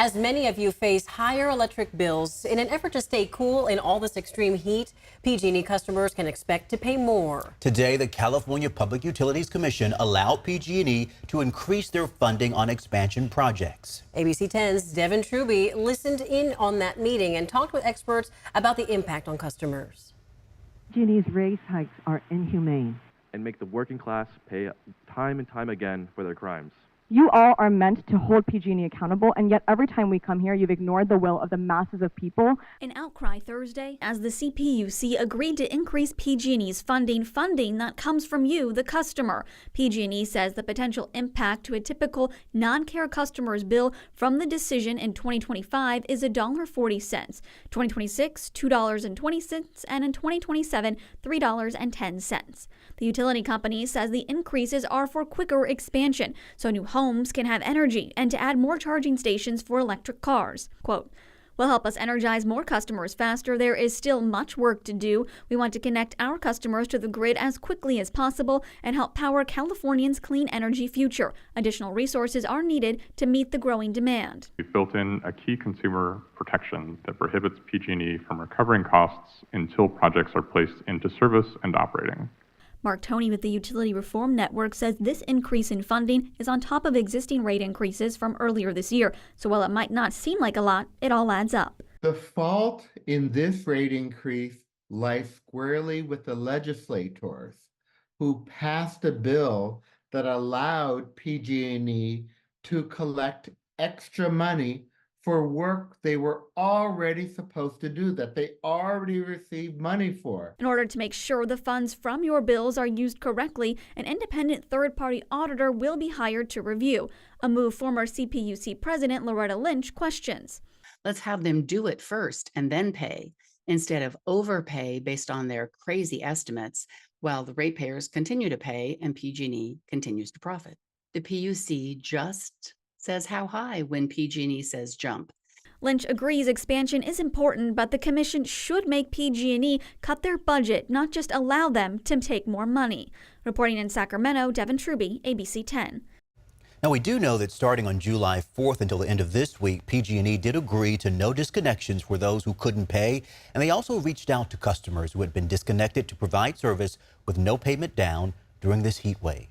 As many of you face higher electric bills, in an effort to stay cool in all this extreme heat, PG&E customers can expect to pay more. Today, the California Public Utilities Commission allowed PG&E to increase their funding on expansion projects. ABC 10's Devin Truby listened in on that meeting and talked with experts about the impact on customers. PG&E's rate hikes are inhumane and make the working class pay time and time again for their crimes. You all are meant to hold PG&E accountable, and yet every time we come here, you've ignored the will of the masses of people. An outcry Thursday as the CPUC agreed to increase PG&E's funding that comes from you, the customer. PG&E says the potential impact to a typical non-care customer's bill from the decision in 2025 is $1.40, 2026 $2.20, and in 2027 $3.10. The utility company says the increases are for quicker expansion, so new homes can have energy and to add more charging stations for electric cars. Quote, "Will help us energize more customers faster. There is still much work to do. We want to connect our customers to the grid as quickly as possible and help power Californians' clean energy future. Additional resources are needed to meet the growing demand." We've built in a key consumer protection that prohibits PG&E from recovering costs until projects are placed into service and operating. Mark Toney with the Utility Reform Network says this increase in funding is on top of existing rate increases from earlier this year. So while it might not seem like a lot, it all adds up. The fault in this rate increase lies squarely with the legislators who passed a bill that allowed PG&E to collect extra money for work they were already supposed to do, that they already received money for. In order to make sure the funds from your bills are used correctly, an independent third-party auditor will be hired to review, a move former CPUC President Loretta Lynch questions. Let's have them do it first and then pay, instead of overpay based on their crazy estimates, while the ratepayers continue to pay and PG&E continues to profit. The PUC just says how high when PG&E says jump. Lynch agrees expansion is important, but the commission should make PG&E cut their budget, not just allow them to take more money. Reporting in Sacramento, Devin Truby, ABC 10. Now, we do know that starting on July 4th until the end of this week, PG&E did agree to no disconnections for those who couldn't pay, and they also reached out to customers who had been disconnected to provide service with no payment down during this heat wave.